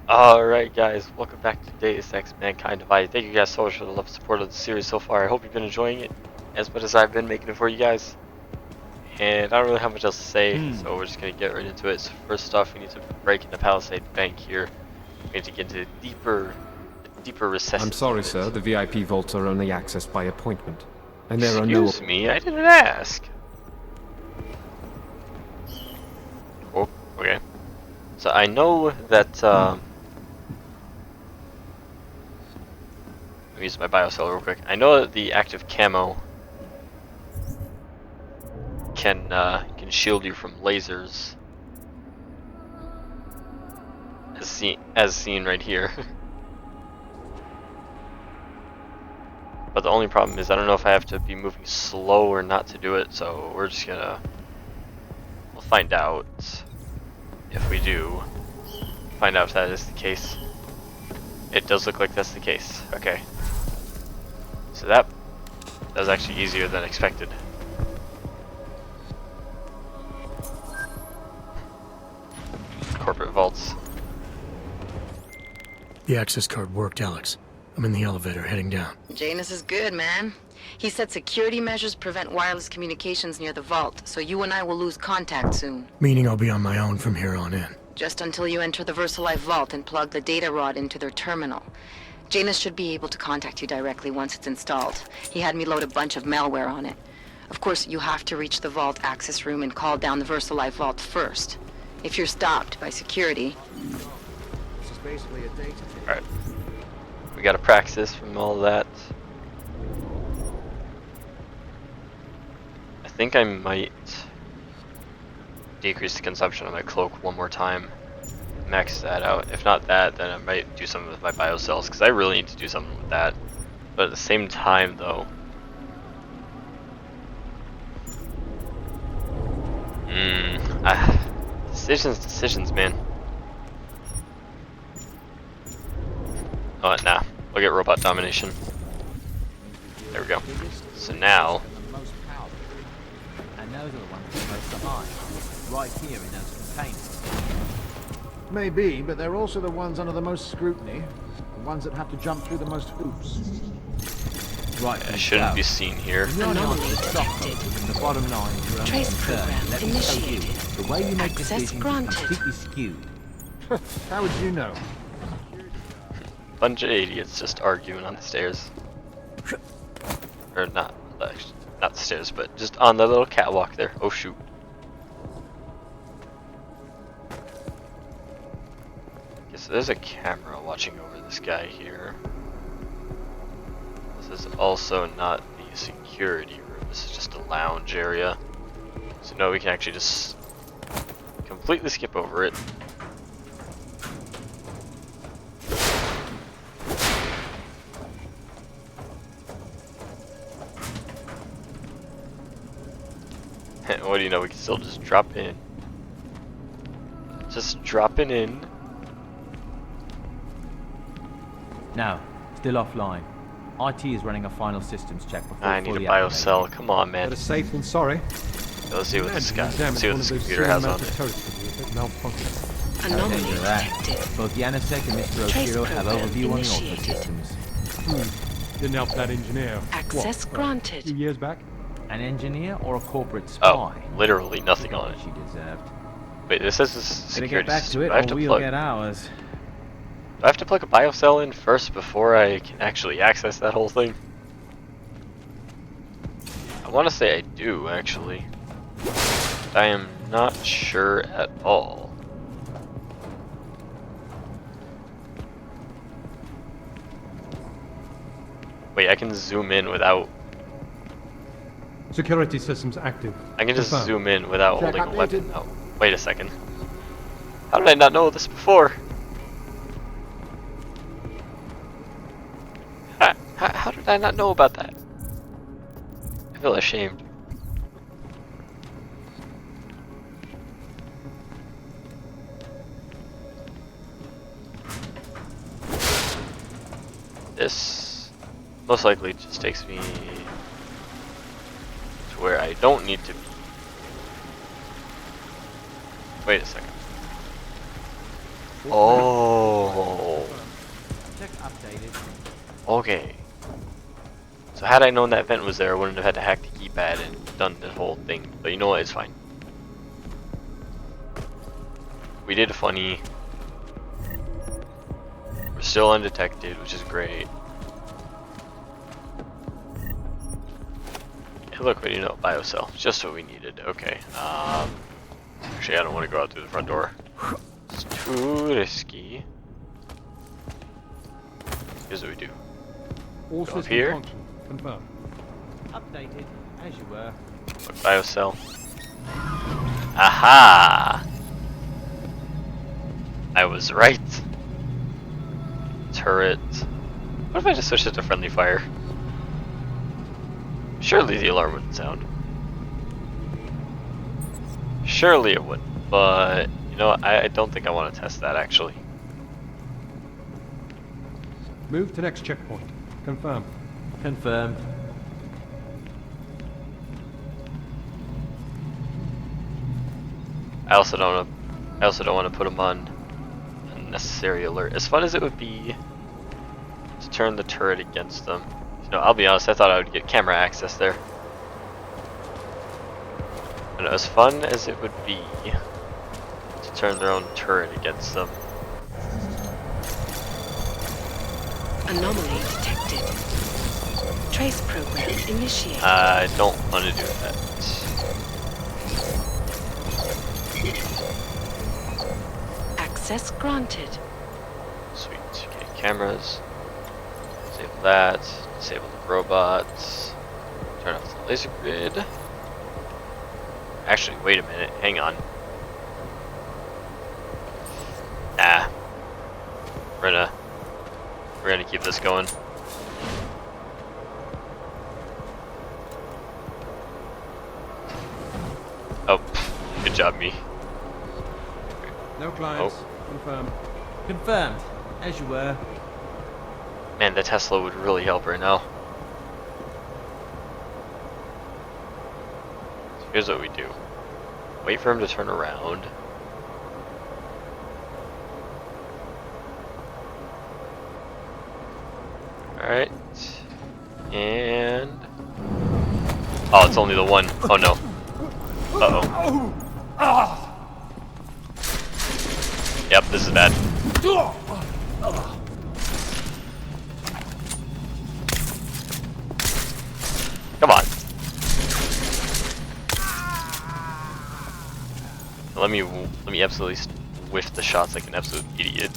Alright guys, welcome back to Deus Ex Mankind Divided. Thank you guys so much for the love and support of the series so far. I hope you've been enjoying it as much as I've been making it for you guys. And I don't really have much else to say, so we're just going to get right into it. So first off, we need to break into Palisade Bank here. We need to get into the deeper recesses. I'm sorry, sir. The VIP vaults are only accessed by appointment. And there are no... Excuse me, I didn't ask. Oh, okay. So I know that, let me use my biocell real quick. I know that the active camo can shield you from lasers, as seen right here. But the only problem is I don't know if I have to be moving slow or not to do it. So we'll find out if we do. Find out if that is the case. It does look like that's the case. Okay. So that was actually easier than expected. Corporate vaults. The access card worked, Alex. I'm in the elevator heading down. Janus is good, man. He said security measures prevent wireless communications near the vault, so you and I will lose contact soon. Meaning I'll be on my own from here on in. Just until you enter the VersaLife vault and plug the data rod into their terminal. Janus should be able to contact you directly once it's installed. He had me load a bunch of malware on it. Of course, you have to reach the vault access room and call down the VersaLife vault first. If you're stopped by security... This is basically a data tape. Alright. We got a praxis from all that. I think I might decrease the consumption of my cloak one more time. Max that out. If not that, then I might do something with my biocells, because I really need to do something with that. But at the same time, though... Decisions, man. Oh, nah. We'll get robot domination. There we go. So now... And those are the ones supposed to hide, right here in those containers. Maybe, but they're also the ones under the most scrutiny. The ones that have to jump through the most hoops. Right, I shouldn't be seen here. Anomaly detected. The bottom line, your own Trace concern. program Let me tell you, initiated. the way you make Access decisions granted. is completely skewed. How would you know? Bunch of idiots just arguing on the stairs. Or not the stairs, but just on the little catwalk there. Oh shoot. So there's a camera watching over this guy here. This is also not the security room. This is just a lounge area. So no, we can actually just completely skip over it. What do you know, we can still just drop in. Just dropping in. Now, still offline. IT is running a final systems check before I need a fully biocell, activating. come on man. Better safe than sorry. Let's see what this guy, Examine see what one this of those computer has on cinematic it. turrets with you if it malfunctions. Anomaly Okay, you're right. detected. Both Janosek and Mr. Trace Oshiro have program overview on the auto initiated. systems. Didn't help that engineer. Access A few granted. years back? An engineer or a corporate Oh, spy? literally nothing on it. She deserved. Wait, this is a Gonna security get back system. to it, Do I have or to we'll plug? get ours. Do I have to plug a biocell in first before I can actually access that whole thing? I want to say I do, actually. I am not sure at all. Wait, I can zoom in without... Security systems active. I can just Confirmed. zoom in without Check holding a weapon. updated. Oh, wait a second. How did I not know this before? How did I not know about that? I feel ashamed. This most likely just takes me to where I don't need to be. Wait a second. Oh. Updated. Okay. So had I known that vent was there, I wouldn't have had to hack the keypad and done the whole thing. But you know what? It's fine. We did a funny. We're still undetected, which is great. Hey, look, what do you know? Biocell. Just what we needed. Okay. Actually, I don't want to go out through the front door. It's too risky. Here's what we do. All Go up systems here. function. Confirmed. Updated, as you were. Look, biocell. Aha! I was right. Turret. What if I just switched it to friendly fire? Surely the alarm wouldn't sound. Surely it would, but you know, I don't think I want to test that actually. Move to next checkpoint. Confirmed. Confirmed. I also don't want to put them on unnecessary alert. As fun as it would be to turn the turret against them. You know, I'll be honest, I thought I would get camera access there. And as fun as it would be to turn their own turret against them. Anomaly detected. Trace program initiated. I don't want to do that. Access granted. Sweet. Okay, cameras. Disable that. Disable the robots. Turn off the laser grid. Actually, wait a minute. Hang on. Nah. We're gonna keep this going. Oh, good job, me. No clients. Confirmed. Confirmed, as you were. Man, the Tesla would really help right now. So here's what we do. Wait for him to turn around. Alright. And... oh, it's only the one. Oh no. Uh-oh. Yep, this is bad. Come on. Let me absolutely whiff the shots like an absolute idiot.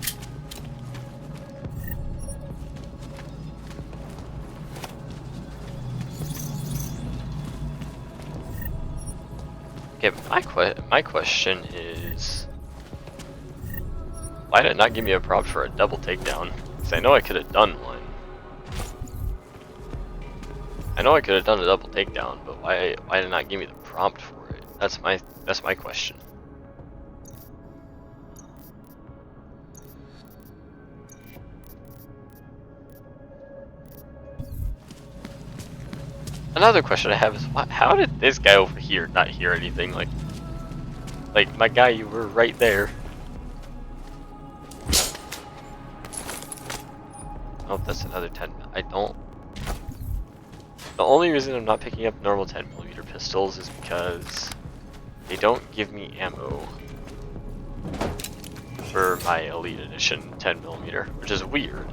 Okay, my question is, why did it not give me a prompt for a double takedown? Because I know I could have done one. I know I could have done a double takedown, but why did it not give me the prompt for it? That's my question. Another question I have is, how did this guy over here not hear anything? Like my guy, you were right there. Oh, that's another 10. I don't. The only reason I'm not picking up normal 10mm pistols is because they don't give me ammo for my Elite Edition 10mm, which is weird.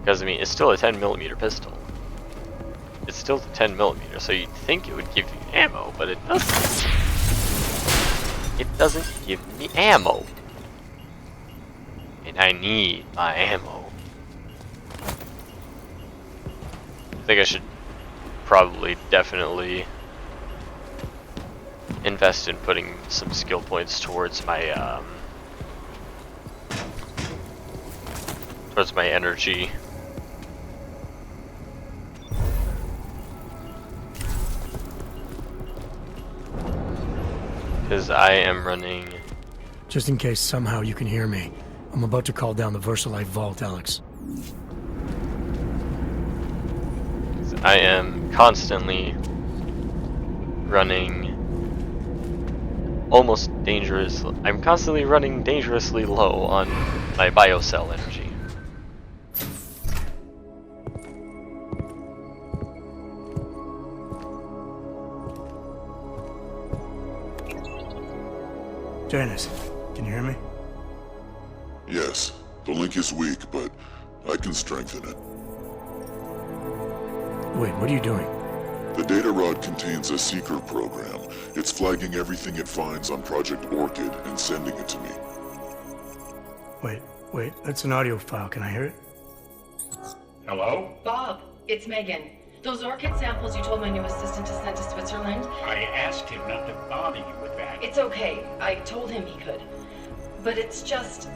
Because I mean, it's still a 10mm pistol. It's still the 10mm, so you'd think it would give you ammo, but it doesn't. It doesn't give me ammo. And I need my ammo. I think I should probably definitely invest in putting some skill points towards my energy. Because I am running. Just in case somehow you can hear me, I'm about to call down the Versalite vault, Alex. I am constantly running almost dangerous. I'm constantly running dangerously low on my biocell energy. Janice, can you hear me? Yes, the link is weak, but I can strengthen it. Wait, what are you doing? The data rod contains a seeker program. It's flagging everything it finds on Project Orchid and sending it to me. Wait, that's an audio file. Can I hear it? Hello? Bob, it's Megan. Those orchid samples you told my new assistant to send to Switzerland? I asked him not to bother you with that. It's okay. I told him he could. But it's just...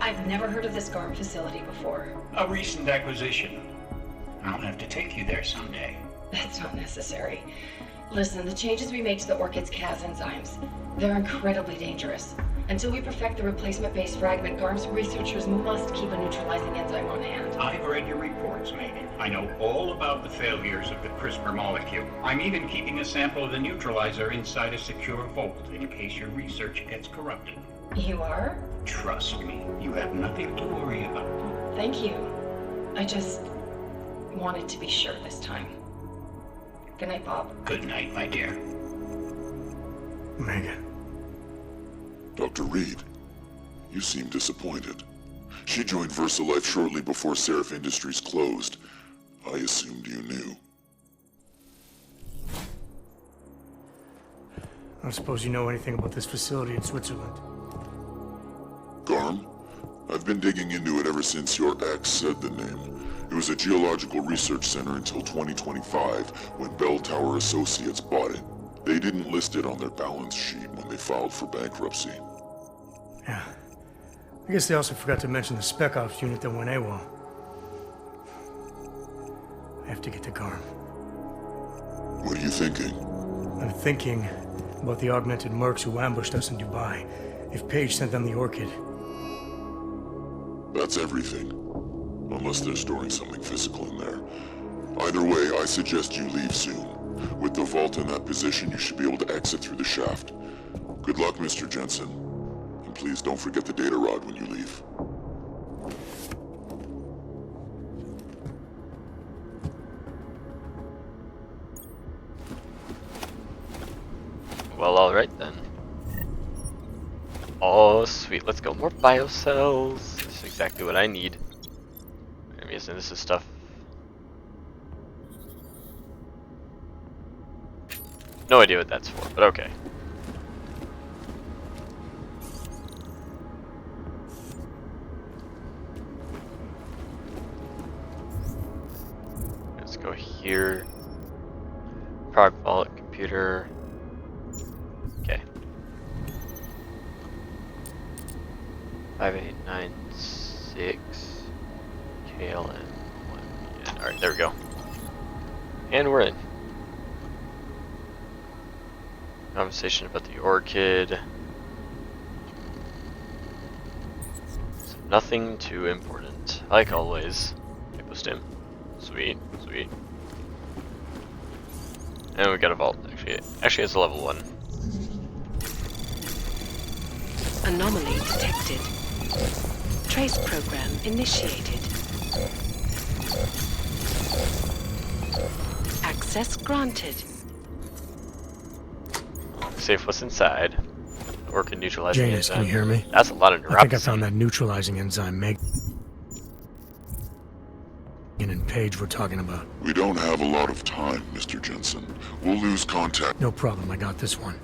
I've never heard of this GARM facility before. A recent acquisition. I'll have to take you there someday. That's not necessary. Listen, the changes we make to the Orchid's Cas enzymes, they're incredibly dangerous. Until we perfect the replacement-based fragment, GARM's researchers must keep a neutralizing enzyme on hand. I've read your reports, Megan. I know all about the failures of the CRISPR molecule. I'm even keeping a sample of the neutralizer inside a secure vault in case your research gets corrupted. You are? Trust me, you have nothing to worry about. Thank you. I just wanted to be sure this time. Good night, Bob. Good night, my dear. Megan. Dr. Reed, you seem disappointed. She joined VersaLife shortly before Seraph Industries closed. I assumed you knew. I don't suppose you know anything about this facility in Switzerland. GARM? I've been digging into it ever since your ex said the name. It was a geological research center until 2025, when Bell Tower Associates bought it. They didn't list it on their balance sheet when they filed for bankruptcy. Yeah. I guess they also forgot to mention the Spec Ops unit that went AWOL. I have to get to GARM. What are you thinking? I'm thinking about the augmented mercs who ambushed us in Dubai. If Paige sent them the Orchid. That's everything. Unless they're storing something physical in there. Either way, I suggest you leave soon. With the vault in that position, you should be able to exit through the shaft. Good luck, Mr. Jensen. And please don't forget the data rod when you leave. Well, alright then. Oh, sweet. Let's go. More biocells. This is exactly what I need. I'm guessing this is stuff. No idea what that's for, but okay. Let's go here. Prog vault, computer. Okay. 5896 KLN 1. Alright, there we go. And we're in. Conversation about the Orchid. So nothing too important. Like always. Hypostim. Sweet, sweet. And we got a vault, actually it's a level 1. Anomaly detected. Trace program initiated. Access granted. Safe what's inside. Orchid neutralizing Janice, enzyme. can you hear me? That's a lot of I think I neuropathy. found that neutralizing enzyme Megan and Paige were talking about. We don't have a lot of time, Mr. Jensen. We'll lose contact. No problem, I got this one.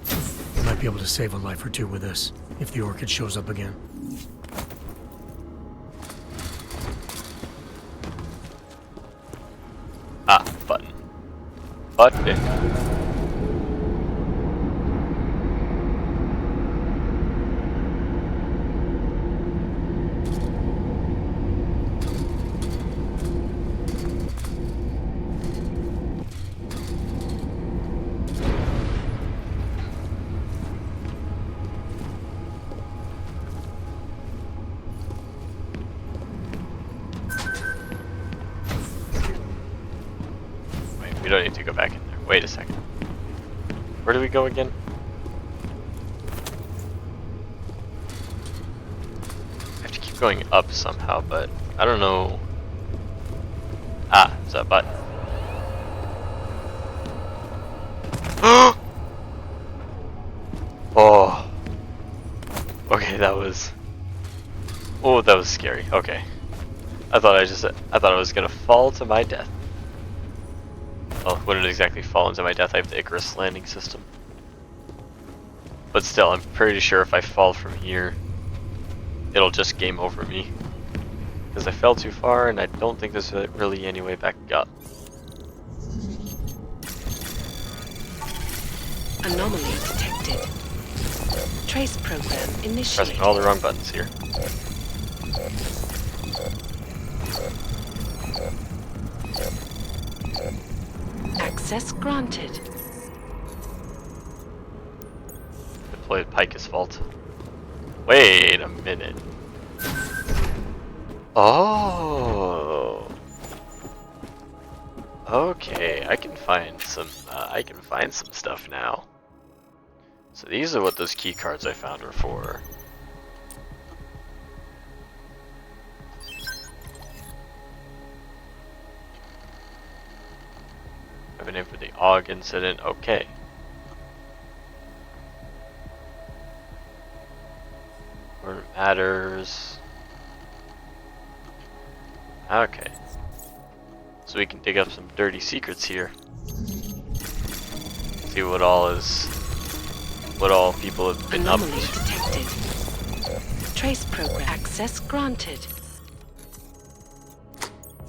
You might be able to save a life or two with this, if the Orchid shows up again. Ah, button. Button. We don't need to go back in there. Wait a second. Where do we go again? I have to keep going up somehow, but I don't know. Ah, it's that button. Oh. that was... Oh, that was scary. Okay. I thought I was gonna fall to my death. Well, wouldn't exactly fall into my death. I have the Icarus landing system. But still, I'm pretty sure if I fall from here, it'll just game over me. Because I fell too far, and I don't think there's really any way back up. Anomaly detected. Trace program initiated. Pressing all the wrong buttons here. Access granted. Deployed Picus Vault. Wait a minute. Oh. Okay, I can find some stuff now. So these are what those key cards I found were for. I have a name for the AUG incident. Okay. Where matters. Okay. So we can dig up some dirty secrets here. See what all people have been Anomaly up to. detected. Trace program access granted.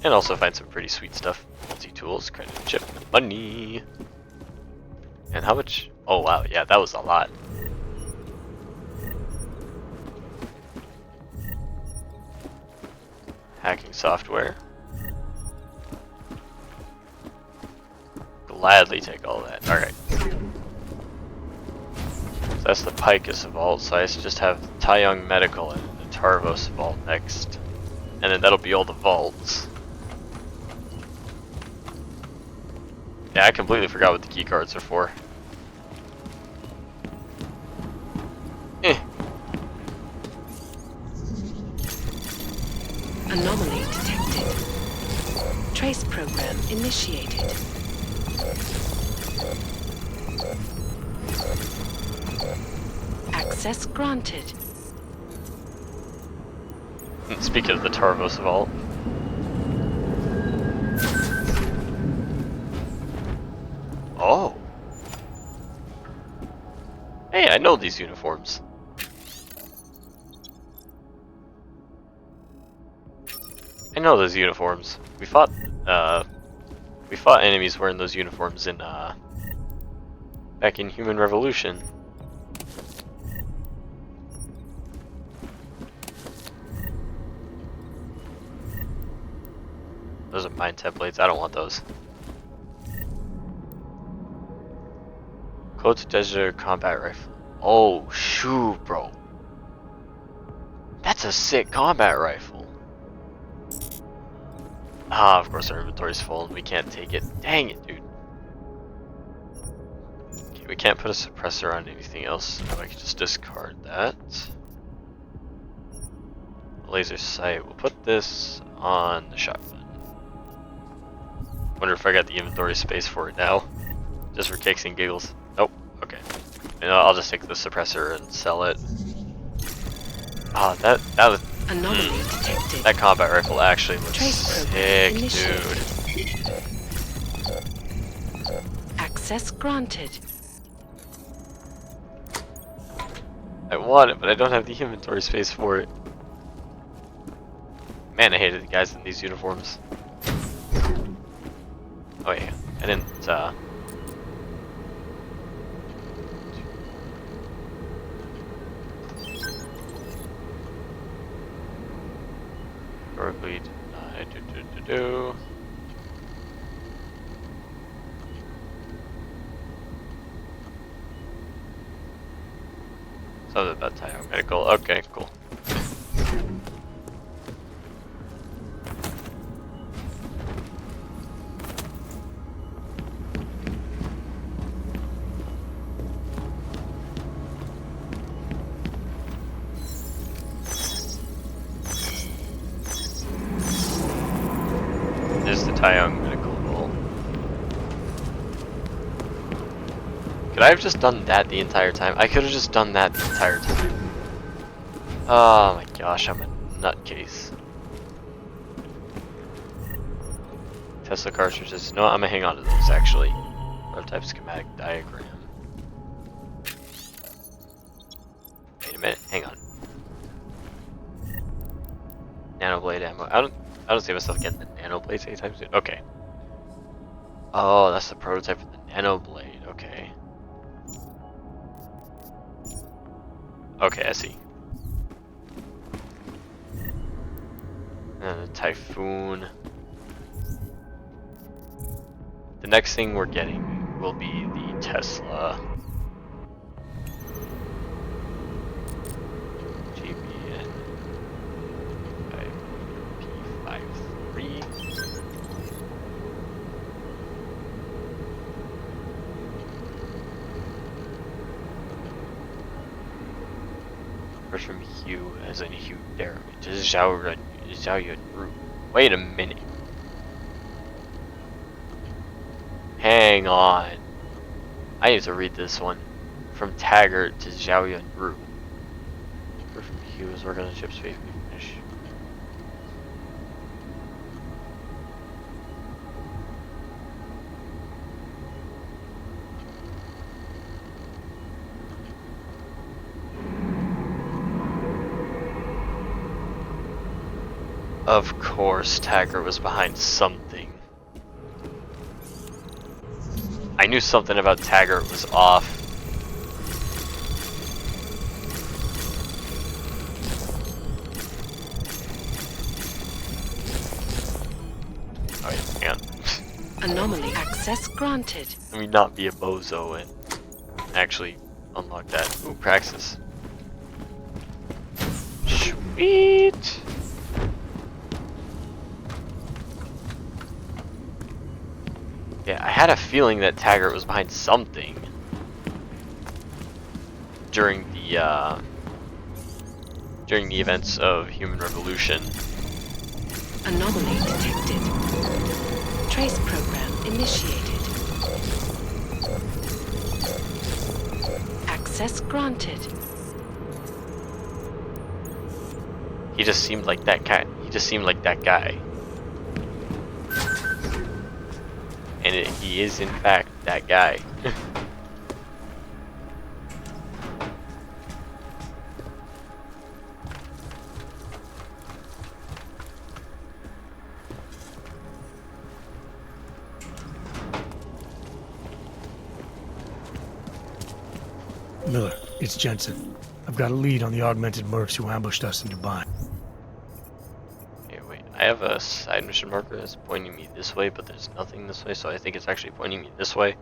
And also find some pretty sweet stuff. Multi-tools, credit chip, money. And how much? Oh wow, yeah, that was a lot. Hacking software. Gladly take all that. Alright. So that's the Picus Vault, so I just have Taeyong Medical and the Tarvos Vault next. And then that'll be all the vaults. Yeah, I completely forgot what the key cards are for. Anomaly detected. Trace program initiated. Access granted. Speaking of the Tarvos Vault. Oh. Hey, I know these uniforms. I know those uniforms. We fought enemies wearing those uniforms in back in Human Revolution. Those are mine templates. I don't want those. Cote Desert Combat Rifle. Oh, shoot, bro. That's a sick combat rifle. Ah, of course our inventory's full and we can't take it. Dang it, dude. Okay, we can't put a suppressor on anything else, so I can just discard that. Laser sight. We'll put this on the shotgun. Wonder if I got the inventory space for it now. Just for kicks and giggles. Nope. Okay. And I'll just take the suppressor and sell it. Ah, that was... Anomaly detected. That combat rifle actually looks Trace sick, initiated. dude. Access granted. I want it, but I don't have the inventory space for it. Man, I hated the guys in these uniforms. Oh yeah, I didn't, Historically denied, Something about Taeyong Medical, okay, cool. There's the Taeyong Medical Bowl. Could I have just done that the entire time? I could have just done that the entire time. Oh my gosh, I'm a nutcase. Tesla cartridges. No, I'm gonna hang on to those actually. Prototype schematic diagram. Wait a minute, hang on. Nanoblade ammo. I don't see myself getting the nanoblades anytime soon. Okay. Oh, that's the prototype for the nanoblade. Okay. Okay, I see. And the Typhoon. The next thing we're getting will be the Tesla. GBN P53. First from Hugh, as in Hugh Dare. This is Zhao Ru. Wait a minute. Hang on. I need to read this one. From Taggart to Zhao Yunru. First from Hugh is working on the ship's fate. Finish. Of course, Taggart was behind something. I knew something about Taggart was off. Oh, yeah. Anomaly access granted. Let me not be a bozo and actually unlock that. Ooh, Praxis. Sweet! Yeah, I had a feeling that Taggart was behind something during the events of Human Revolution. Anomaly detected. Trace program initiated. Access granted. He just seemed like that guy. And he is in fact that guy. Miller, it's Jensen. I've got a lead on the augmented mercs who ambushed us in Dubai. Okay, wait. I have a side mission marker that's pointing me this way, but there's nothing this way, so I think it's actually pointing me this way.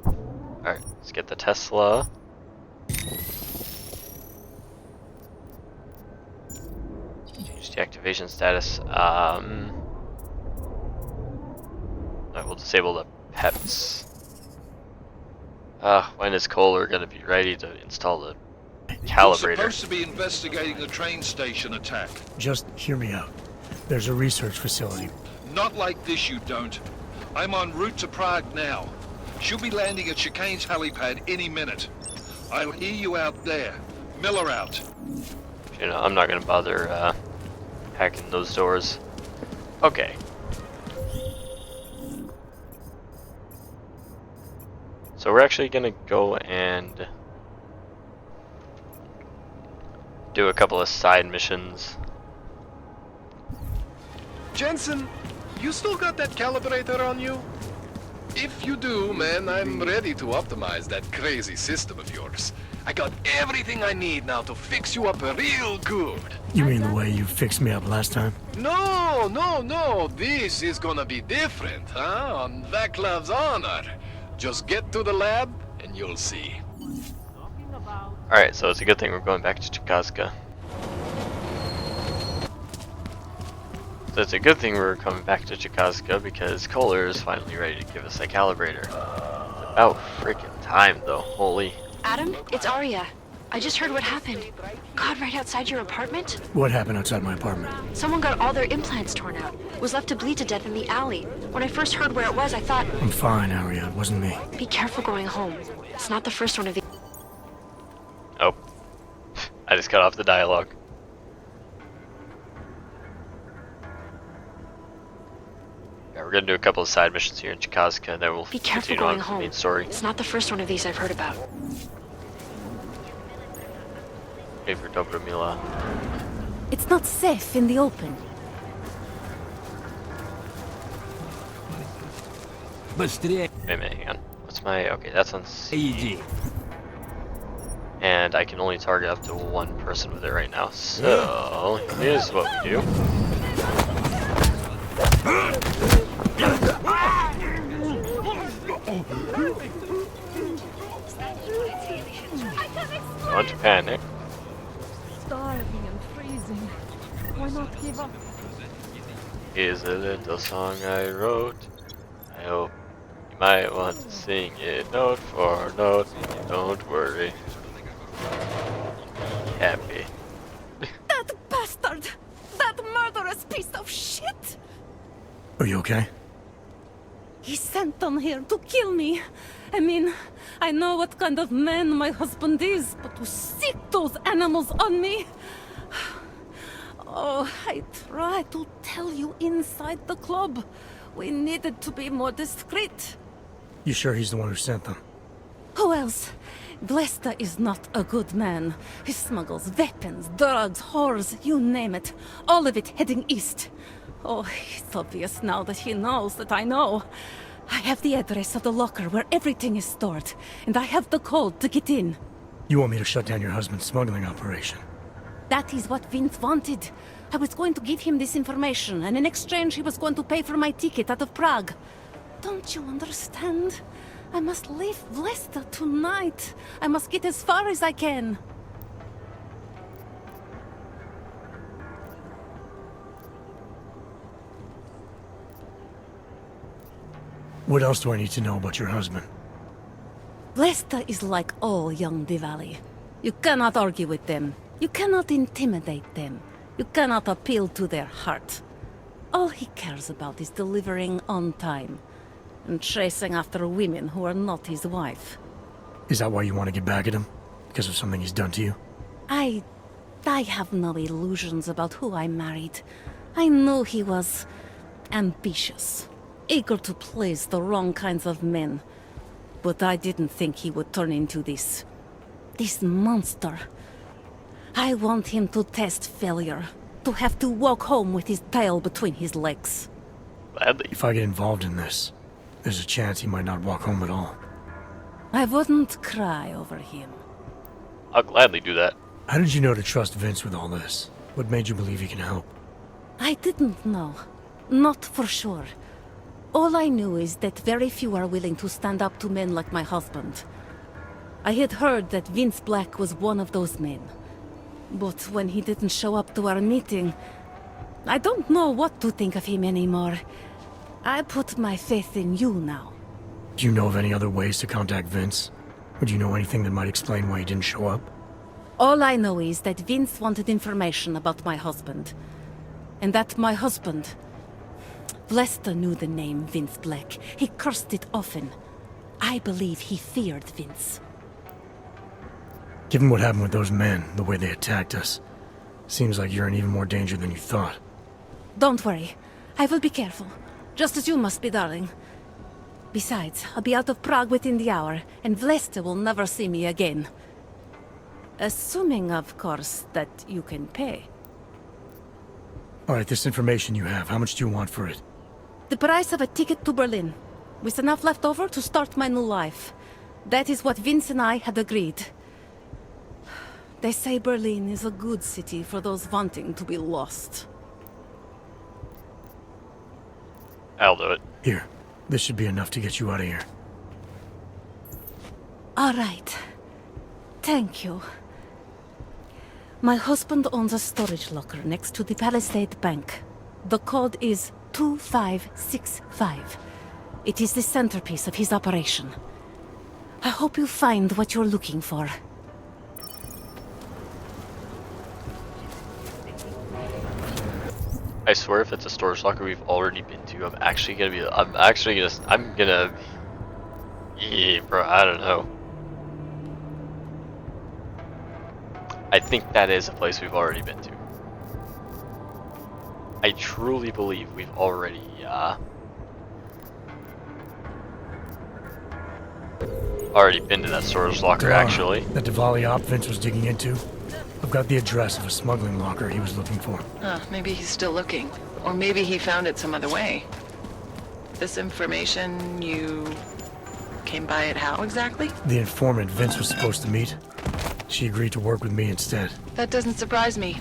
Alright, let's get the Tesla. Change the activation status. I will disable the PEPs. When is Kohler gonna be ready to install the calibrator? You're supposed to be investigating the train station attack. Just hear me out. There's a research facility. Not like this, you don't. I'm en route to Prague now. She'll be landing at Chicane's helipad any minute. I'll hear you out there. Miller out. You know, I'm not gonna bother hacking those doors. Okay. So we're actually gonna go and do a couple of side missions. Jensen, you still got that calibrator on you? If you do, man, I'm ready to optimize that crazy system of yours. I got everything I need now to fix you up real good. You mean the way you fixed me up last time? No, no, no. This is gonna be different, huh? On Vaclav's honor. Just get to the lab, and you'll see. Alright, so it's a good thing we're going back to Chikazka. So it's a good thing we're coming back to Chikazka because Kohler is finally ready to give us that calibrator. It's about freaking time though, holy. Adam, it's Arya. I just heard what happened. God, right outside your apartment? What happened outside my apartment? Someone got all their implants torn out. Was left to bleed to death in the alley. When I first heard where it was, I thought... I'm fine, Arya. It wasn't me. Be careful going home. It's not the first one of these. Oh. I just cut off the dialogue. Yeah, we're gonna do a couple of side missions here in Chikazka, and then we'll Be careful continue on going with the home. main story. It's not the first one of these I've heard about. Wait for Dobromila. It's not safe in the open. Wait a minute, hang on. What's my... Okay, that's on C. And I can only target up to one person with it right now. So, here's what we do. Don't panic. Starving and freezing. Why not give up? Here's a little song I wrote. I hope you might want to sing it note for note. Don't worry. Happy. That bastard! That murderous piece of shit! Are you okay? He sent them here to kill me. I mean, I know what kind of man my husband is, but to sick those animals on me... Oh, I tried to tell you inside the club. We needed to be more discreet. You sure he's the one who sent them? Who else? Blesta is not a good man. He smuggles weapons, drugs, whores, you name it. All of it heading east. Oh, it's obvious now that he knows that I know. I have the address of the locker where everything is stored, and I have the code to get in. You want me to shut down your husband's smuggling operation? That is what Vince wanted. I was going to give him this information, and in exchange he was going to pay for my ticket out of Prague. Don't you understand? I must leave Vlesta tonight. I must get as far as I can. What else do I need to know about your husband? Vlesta is like all young Diwali. You cannot argue with them. You cannot intimidate them. You cannot appeal to their heart. All he cares about is delivering on time and chasing after women who are not his wife. Is that why you want to get back at him? Because of something he's done to you? I have no illusions about who I married. I knew he was ambitious, eager to please the wrong kinds of men. But I didn't think he would turn into this monster. I want him to test failure, to have to walk home with his tail between his legs. Gladly. If I get involved in this, there's a chance he might not walk home at all. I wouldn't cry over him. I'll gladly do that. How did you know to trust Vince with all this? What made you believe he can help? I didn't know. Not for sure. All I knew is that very few are willing to stand up to men like my husband. I had heard that Vince Black was one of those men. But when he didn't show up to our meeting, I don't know what to think of him anymore. I put my faith in you now. Do you know of any other ways to contact Vince? Or do you know anything that might explain why he didn't show up? All I know is that Vince wanted information about my husband. And that my husband... Vlesta knew the name Vince Black. He cursed it often. I believe he feared Vince. Given what happened with those men, the way they attacked us, seems like you're in even more danger than you thought. Don't worry. I will be careful. Just as you must be, darling. Besides, I'll be out of Prague within the hour, and Vlesta will never see me again. Assuming, of course, that you can pay. Alright, this information you have, how much do you want for it? The price of a ticket to Berlin, with enough left over to start my new life. That is what Vince and I had agreed. They say Berlin is a good city for those wanting to be lost. I'll do it. Here, this should be enough to get you out of here. All right. Thank you. My husband owns a storage locker next to the Palisade Bank. The code is 2565. It is the centerpiece of his operation. I hope you find what you're looking for. I swear if it's a storage locker we've already been to, Yeah, bro, I don't know. I think that is a place we've already been to. I truly believe we've already been to that storage locker, actually. That Diwali op Vince was digging into. I've got the address of a smuggling locker he was looking for. Maybe he's still looking. Or maybe he found it some other way. This information, you came by it how exactly? The informant Vince was supposed to meet. She agreed to work with me instead. That doesn't surprise me.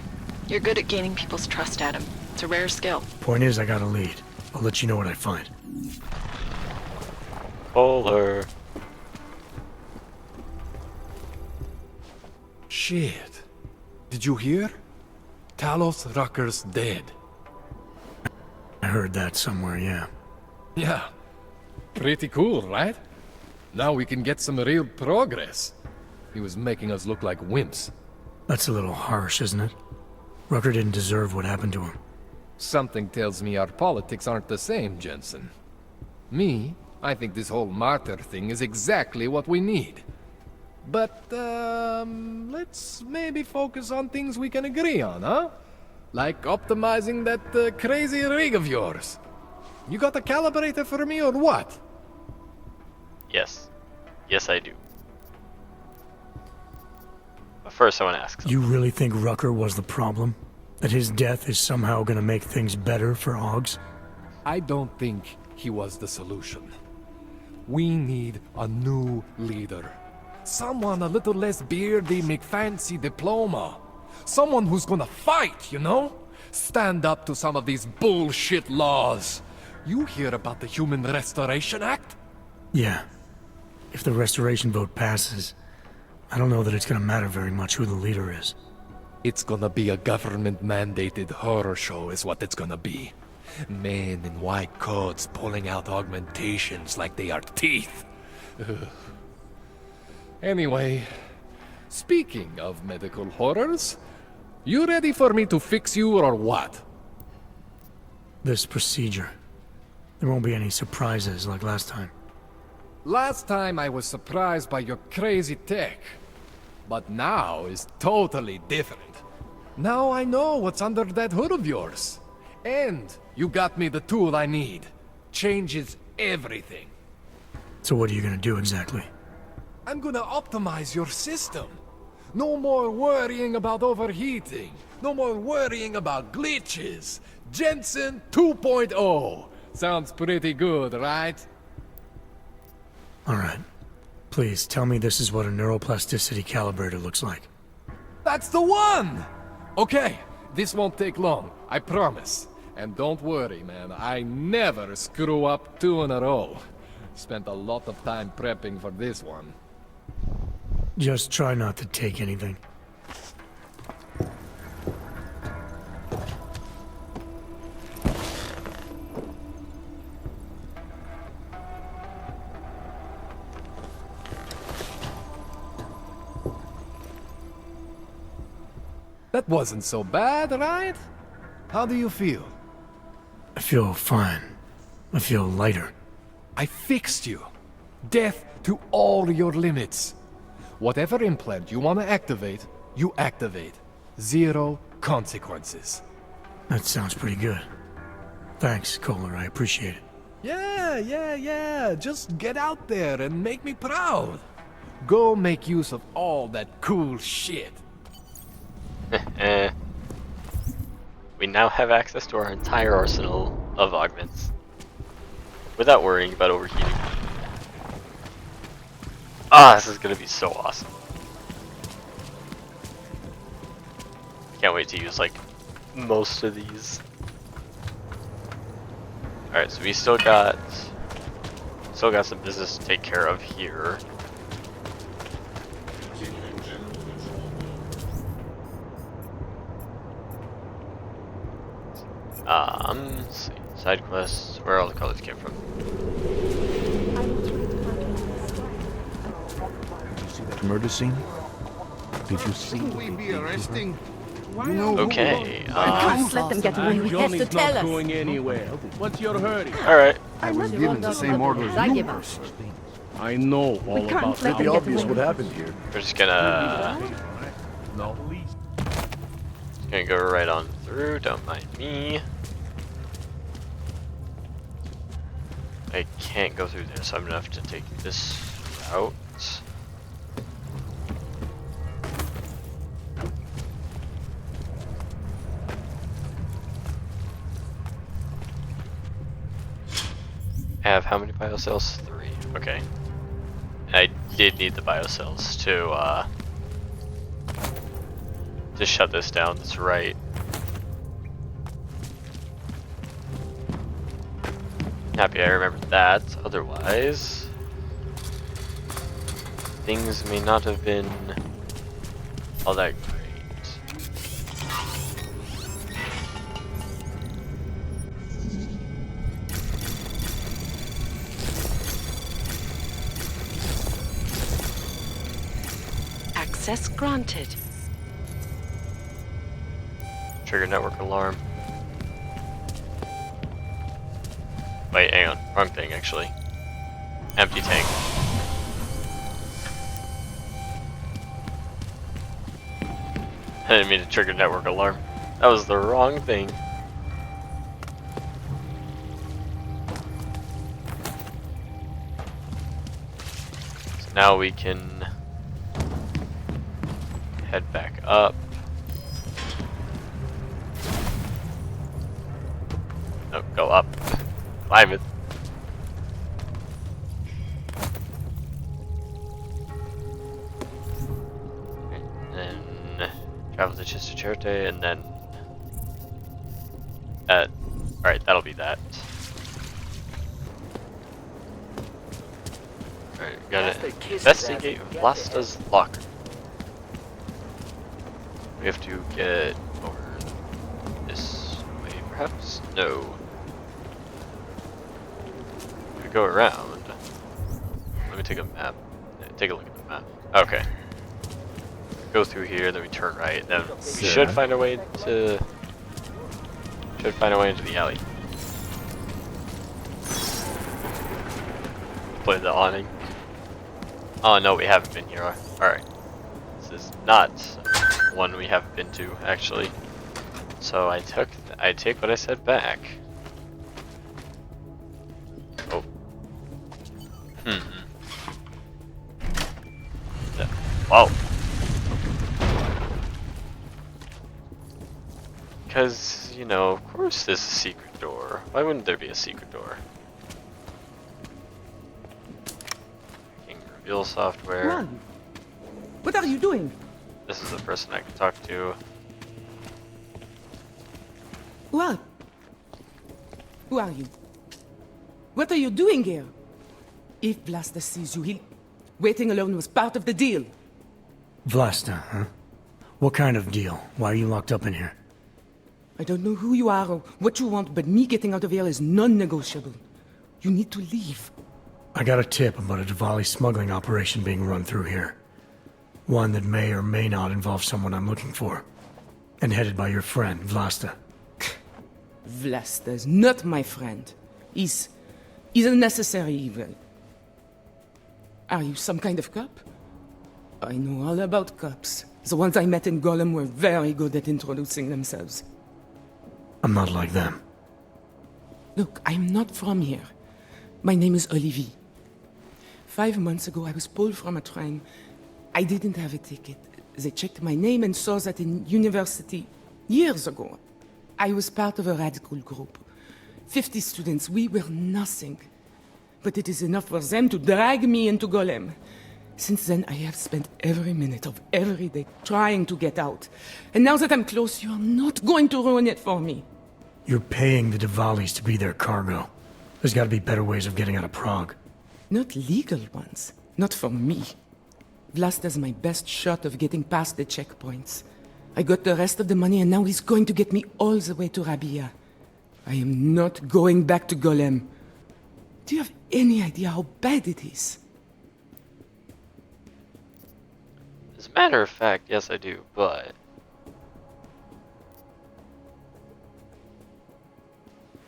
You're good at gaining people's trust, Adam. It's a rare skill. Point is, I got a lead. I'll let you know what I find. Polar. Shit. Did you hear? Talos Rucker's dead. I heard that somewhere, yeah. Yeah. Pretty cool, right? Now we can get some real progress. He was making us look like wimps. That's a little harsh, isn't it? Rucker didn't deserve what happened to him. Something tells me our politics aren't the same, Jensen. Me, I think this whole martyr thing is exactly what we need. But, let's maybe focus on things we can agree on, huh? Like optimizing that crazy rig of yours. You got a calibrator for me or what? Yes. Yes, I do. But first I want to ask something. You really think Rucker was the problem? That his death is somehow gonna make things better for Augs? I don't think he was the solution. We need a new leader. Someone a little less beardy, McFancy diploma. Someone who's gonna fight, you know? Stand up to some of these bullshit laws. You hear about the Human Restoration Act? Yeah. If the restoration vote passes, I don't know that it's gonna matter very much who the leader is. It's gonna be a government-mandated horror show is what it's gonna be. Men in white coats pulling out augmentations like they are teeth. Ugh. Anyway, speaking of medical horrors, you ready for me to fix you or what? This procedure. There won't be any surprises like last time. Last time I was surprised by your crazy tech. But now is totally different. Now I know what's under that hood of yours. And you got me the tool I need. Changes everything. So what are you gonna do exactly? I'm gonna optimize your system. No more worrying about overheating. No more worrying about glitches. Jensen 2.0. Sounds pretty good, right? Alright. Please, tell me this is what a neuroplasticity calibrator looks like. That's the one! Okay, this won't take long, I promise. And don't worry, man, I never screw up 2 in a row. Spent a lot of time prepping for this one. Just try not to take anything. That wasn't so bad, right? How do you feel? I feel fine. I feel lighter. I fixed you. Death to all your limits. Whatever implant you want to activate, you activate. 0 consequences. That sounds pretty good. Thanks, Kohler, I appreciate it. Yeah. Just get out there and make me proud. Go make use of all that cool shit. We now have access to our entire arsenal of augments without worrying about overheating. Ah, this is gonna be so awesome. Can't wait to use like most of these. Alright, so we still got some business to take care of here. Let's see. Side quests, where all the colors came from. Did you see that murder scene? Did you see what they did arresting? You know okay. We can't let them get away. We have to tell us. Going anywhere. What's your hurry? All right. I was given the same orders you were. I know all about it. Pretty obvious what happened here. We're just gonna not least. Just gonna go right on through, don't mind me. I can't go through there, so I'm gonna have to take this route. I have how many biocells? 3. Okay. I did need the biocells to shut this down. That's right. Happy I remembered that. Otherwise, things may not have been all that great. Access granted. Trigger network alarm. Wait, hang on. Wrong thing, actually. Empty tank. I didn't mean to trigger network alarm. That was the wrong thing. So now we can head back up. No, go up. Climb it. And then travel to Chistocherte, and then alright, that'll be that. Alright, we gotta investigate Vlasta's locker. We have to get over this way, perhaps? No. We go around. Let me take a map. Take a look at the map. Okay. Go through here, then we turn right. Then we should find a way to. Should find a way into the alley. Play the awning. Oh no, we haven't been here. Alright. This is not one we haven't been to, actually. So I take what I said back. Oh. Wow. Because, you know, of course there's a secret door. Why wouldn't there be a secret door? Reveal software. Run. What are you doing? This is the person I can talk to. What? Who are you? What are you doing here? If Vlasta sees you, he'll... Waiting alone was part of the deal. Vlasta, huh? What kind of deal? Why are you locked up in here? I don't know who you are or what you want, but me getting out of here is non-negotiable. You need to leave. I got a tip about a Diwali smuggling operation being run through here. One that may or may not involve someone I'm looking for. And headed by your friend, Vlasta. Vlasta's not my friend. He's a necessary evil. Are you some kind of cop? I know all about cops. The ones I met in Golem were very good at introducing themselves. I'm not like them. Look, I'm not from here. My name is Olivier. 5 months ago, I was pulled from a train. I didn't have a ticket. They checked my name and saw that in university years ago. I was part of a radical group. 50 students, we were nothing. But it is enough for them to drag me into Golem. Since then, I have spent every minute of every day trying to get out. And now that I'm close, you are not going to ruin it for me. You're paying the Diwalis to be their cargo. There's got to be better ways of getting out of Prague. Not legal ones. Not for me. Vlasta's my best shot of getting past the checkpoints. I got the rest of the money and now he's going to get me all the way to Rabia. I am not going back to Golem. Do you have any idea how bad it is? As a matter of fact, yes I do, but...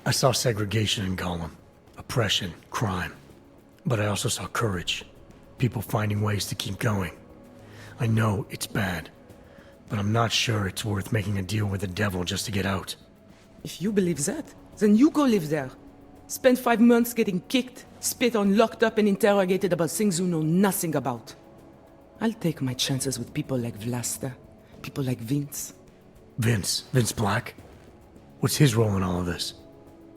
I saw segregation in Golem. Oppression, crime. But I also saw courage. People finding ways to keep going. I know it's bad. but I'm not sure it's worth making a deal with the devil just to get out. If you believe that, then you go live there. Spend 5 months getting kicked, spit on, locked up, and interrogated about things you know nothing about. I'll take my chances with people like Vlasta, people like Vince. Vince Black? What's his role in all of this?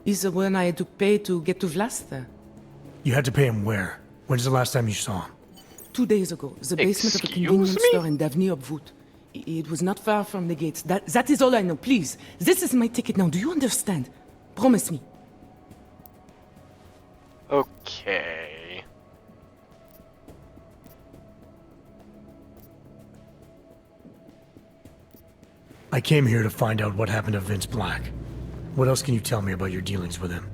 He's the one I had to pay to get to Vlasta. You had to pay him where? When's the last time you saw him? 2 days ago, the basement of a convenience store in Davny Obwood. It was not far from the gates. That is all I know, please. This is my ticket now, do you understand? Promise me. Okay. I came here to find out what happened to Vince Black. What else can you tell me about your dealings with him?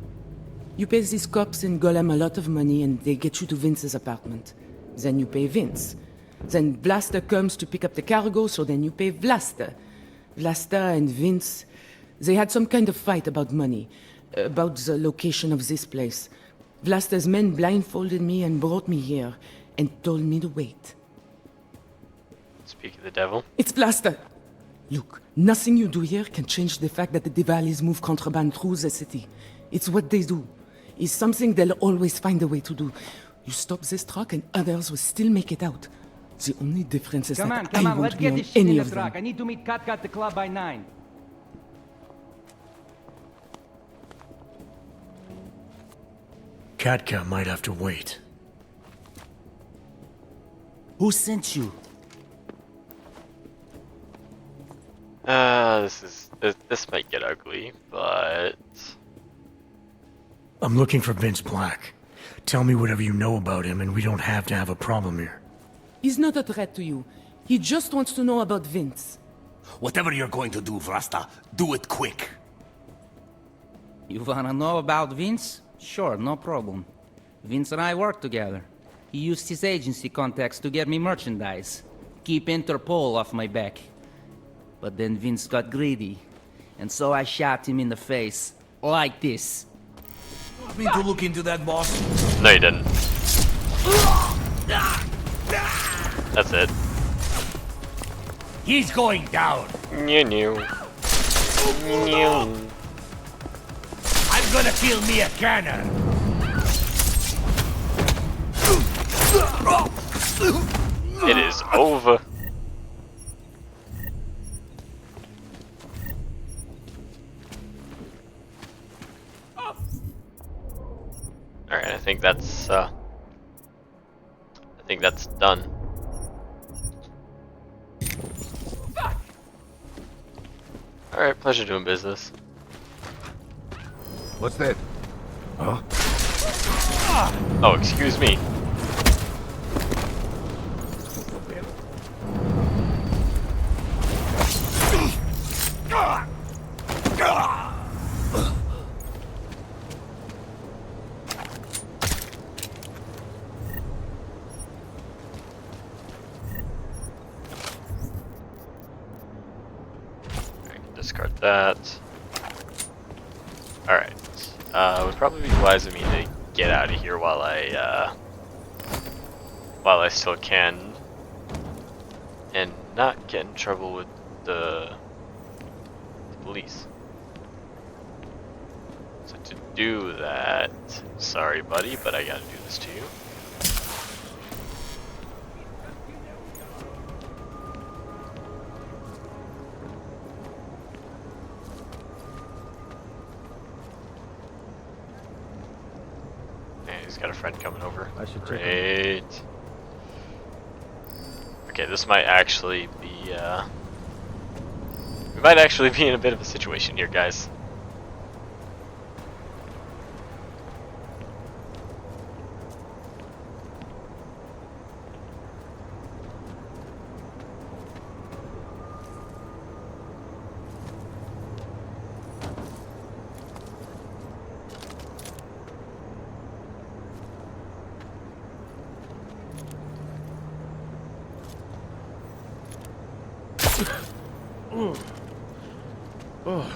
You pay these cops in Golem a lot of money and they get you to Vince's apartment. Then you pay Vince. Then Vlasta comes to pick up the cargo, so then you pay Vlasta. Vlasta and Vince, they had some kind of fight about money, about the location of this place. Vlasta's men blindfolded me and brought me here, and told me to wait. Speak of the devil. It's Vlasta! Look, nothing you do here can change the fact that the Diwalis move contraband through the city. It's what they do. It's something they'll always find a way to do. You stop this truck and others will still make it out. The only difference is that I won't be on any of them. I need to meet Katka at the club by 9. Katka might have to wait. Who sent you? This might get ugly, but I'm looking for Vince Black. Tell me whatever you know about him and we don't have to have a problem here. He's not a threat to you. He just wants to know about Vince. Whatever you're going to do, Vrasta, do it quick. You wanna know about Vince? Sure, no problem. Vince and I work together. He used his agency contacts to get me merchandise. Keep Interpol off my back. But then Vince got greedy. And so I shot him in the face. Like this. Want me to look into that, boss? no, you didn't. That's it. He's going down. New. I'm gonna kill me a cannon. It is over. Alright, I think that's done. Alright, pleasure doing business. What's that? Huh? Oh, excuse me. Discard that. Alright. Would probably be wise of me to get out of here while I still can, and not get in trouble with the police. So to do that, sorry buddy, but I gotta do this to you. He's got a friend coming over. I should check. Great. Okay, this might actually be, we might actually be in a bit of a situation here, guys.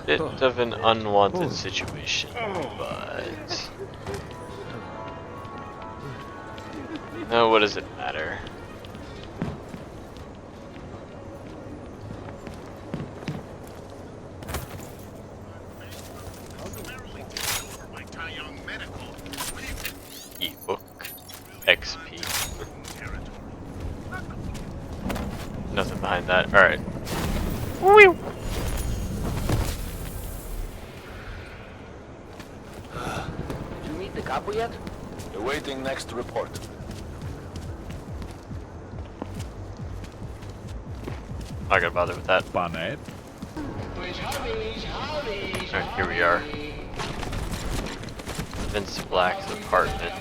Bit of an unwanted situation, but no, what does it matter? doing that. Alright. Woo! Did you meet the capo yet? Awaiting next report. Not gonna bother with that. Bonnet. Alright, here we are. Vince Black's apartment.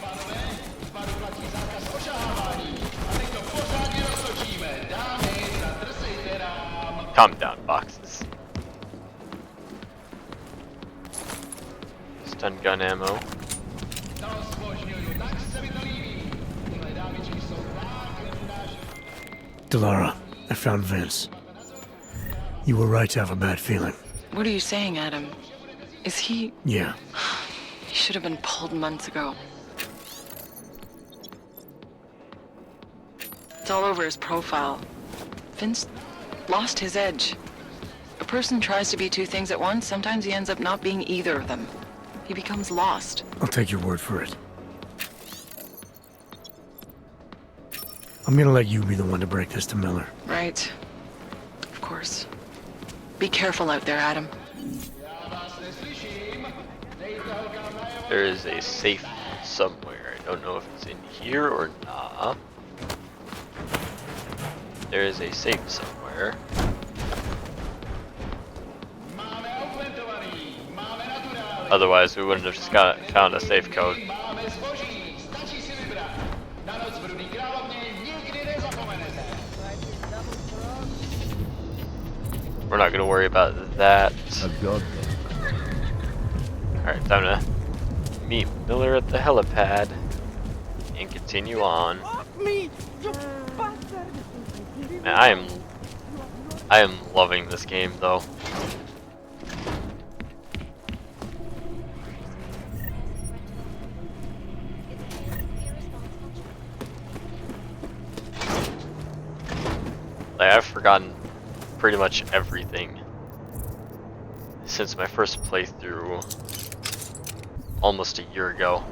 Calm down, boxes. Stun gun ammo. Delara, I found Vince. You were right to have a bad feeling. What are you saying, Adam? Is he... Yeah. He should have been pulled months ago. It's all over his profile. Vince lost his edge. A person tries to be two things at once, sometimes he ends up not being either of them. He becomes lost. I'll take your word for it. I'm gonna let you be the one to break this to Miller. Right. Of course. Be careful out there, Adam. There is a safe somewhere. I don't know if it's in here or not. There is a safe somewhere. Otherwise, we wouldn't have just found a safe code. We're not gonna worry about that. Alright, time to meet Miller at the helipad and continue on. Man, I am loving this game though. Like, I've forgotten pretty much everything since my first playthrough almost a year ago.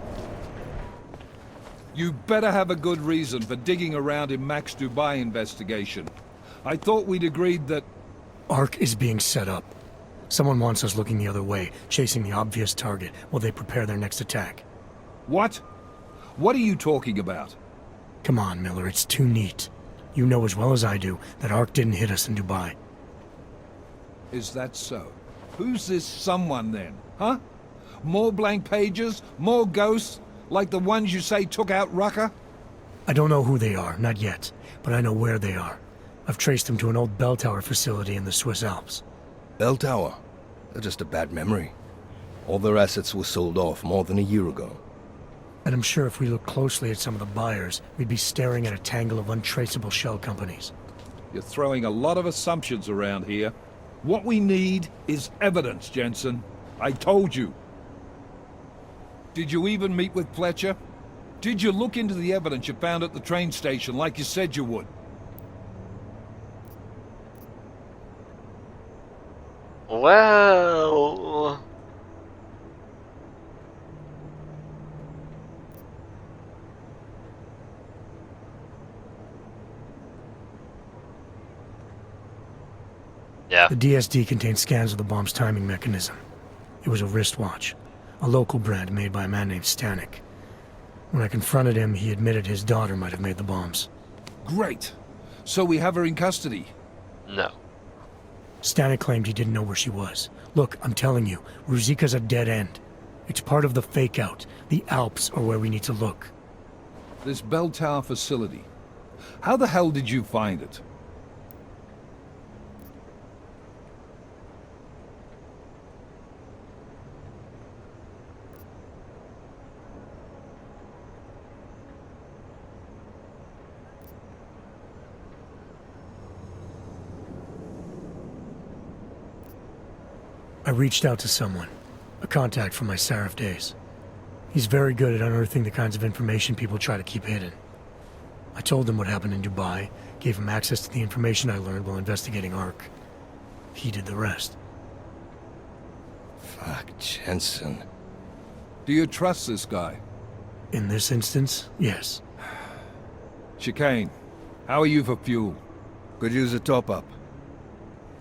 You better have a good reason for digging around in Mac's Dubai investigation. I thought we'd agreed that... ARC is being set up. Someone wants us looking the other way, chasing the obvious target while they prepare their next attack. What? What are you talking about? Come on, Miller, it's too neat. You know as well as I do that ARC didn't hit us in Dubai. Is that so? Who's this someone then, huh? More blank pages? More ghosts? Like the ones you say took out Rucker? I don't know who they are, not yet, but I know where they are. I've traced them to an old bell tower facility in the Swiss Alps. Bell tower? They're just a bad memory. All their assets were sold off more than a year ago. And I'm sure if we look closely at some of the buyers, we'd be staring at a tangle of untraceable shell companies. You're throwing a lot of assumptions around here. What we need is evidence, Jensen. I told you. Did you even meet with Fletcher? Did you look into the evidence you found at the train station like you said you would? Well... Yeah. The DSD contained scans of the bomb's timing mechanism. It was a wristwatch, a local brand made by a man named Stanek. When I confronted him, he admitted his daughter might have made the bombs. Great. So we have her in custody? No. Stanek claimed he didn't know where she was. Look, I'm telling you, Ruzika's a dead end. It's part of the fake-out. The Alps are where we need to look. This bell tower facility. How the hell did you find it? I reached out to someone, a contact from my Seraph days. He's very good at unearthing the kinds of information people try to keep hidden. I told him what happened in Dubai, gave him access to the information I learned while investigating ARC. He did the rest. Fuck, Jensen. Do you trust this guy? In this instance, yes. Chicane, how are you for fuel? Could use a top-up.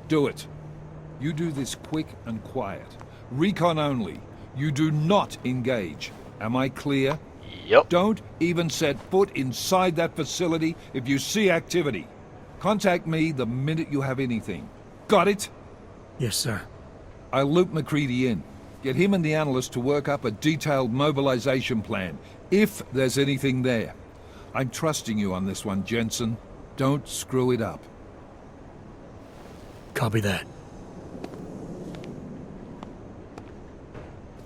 Do it. You do this quick and quiet. Recon only. You do not engage. Am I clear? Yep. Don't even set foot inside that facility if you see activity. Contact me the minute you have anything. Got it? Yes, sir. I'll loop McCready in. Get him and the analyst to work up a detailed mobilization plan, if there's anything there. I'm trusting you on this one, Jensen. Don't screw it up. Copy that.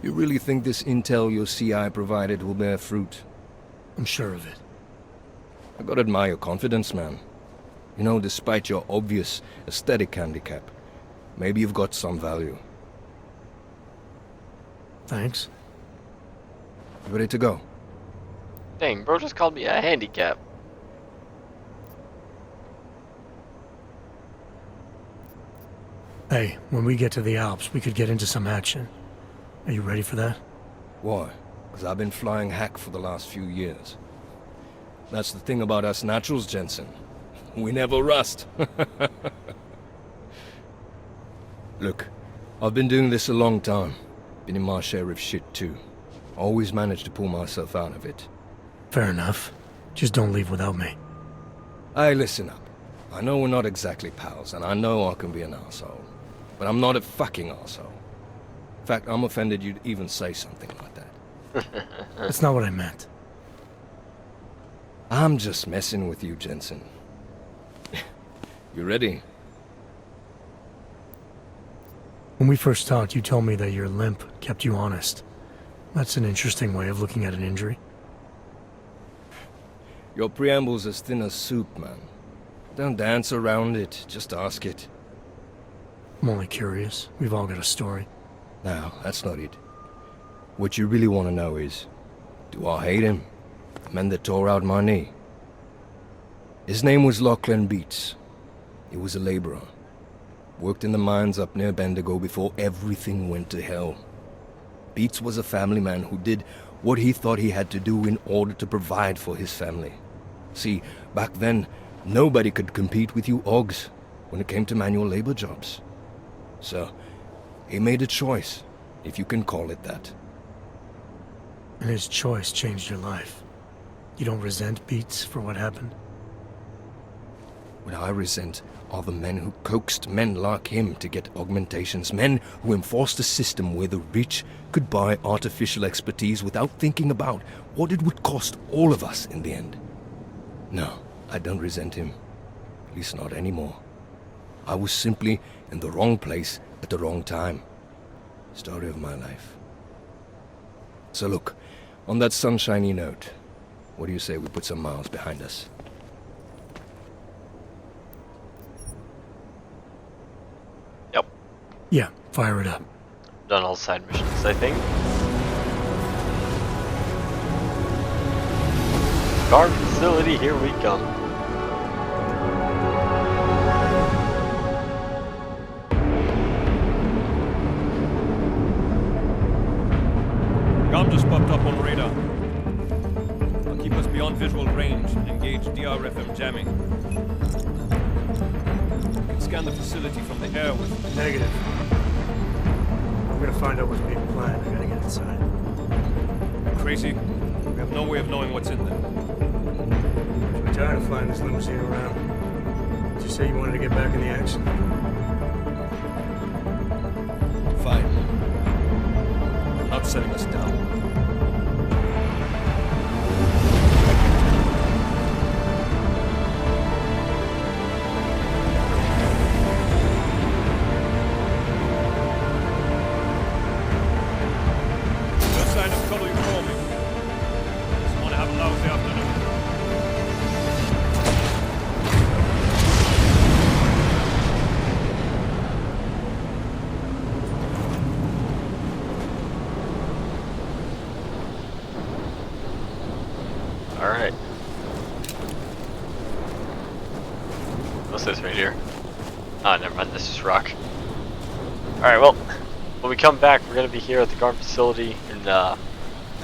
You really think this intel your CI provided will bear fruit? I'm sure of it. I gotta admire your confidence, man. You know, despite your obvious aesthetic handicap, maybe you've got some value. Thanks. You ready to go? Dang, bro just called me a handicap. Hey, when we get to the Alps, we could get into some action. Are you ready for that? Why? Because I've been flying hack for the last few years. That's the thing about us naturals, Jensen. We never rust. Look, I've been doing this a long time. Been in my share of shit too. Always managed to pull myself out of it. Fair enough. Just don't leave without me. Hey, listen up. I know we're not exactly pals, and I know I can be an asshole. But I'm not a fucking asshole. In fact, I'm offended you'd even say something like that. That's not what I meant. I'm just messing with you, Jensen. You ready? When we first talked, you told me that your limp kept you honest. That's an interesting way of looking at an injury. Your preamble's as thin as soup, man. Don't dance around it, just ask it. I'm only curious. We've all got a story. No, that's not it. What you really want to know is, do I hate him? The man that tore out my knee. His name was Lachlan Beats. He was a laborer. Worked in the mines up near Bendigo before everything went to hell. Beats was a family man who did what he thought he had to do in order to provide for his family. See, back then, nobody could compete with you Ogs when it came to manual labor jobs. So, he made a choice, if you can call it that. And his choice changed your life. You don't resent Beats for what happened? What I resent are the men who coaxed men like him to get augmentations, men who enforced a system where the rich could buy artificial expertise without thinking about what it would cost all of us in the end. No, I don't resent him. At least not anymore. I was simply in the wrong place at the wrong time. Story of my life. So look, on that sunshiny note, what do you say we put some miles behind us? Yep. Yeah, fire it up. Done all side missions, I think. GARM facility, here we come. GARM just popped up on radar. I'll keep us beyond visual range and engage DRFM jamming. You can scan the facility from the air with... Negative. I'm gonna find out what's being planned. I gotta get inside. Crazy? We have no way of knowing what's in there. I'm tired of flying this limousine around. Did you say you wanted to get back in the action? Fine. I'm not setting us down. Alright. What's this right here? Ah, never mind, this is rock. Alright, well, when we come back, we're gonna be here at the GARM facility in, I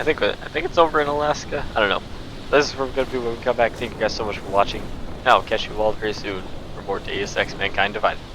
think it's over in Alaska? I don't know. This is where we're gonna be when we come back. Thank you guys so much for watching. Now, I'll catch you all very soon. for more Deus Ex Mankind Divided.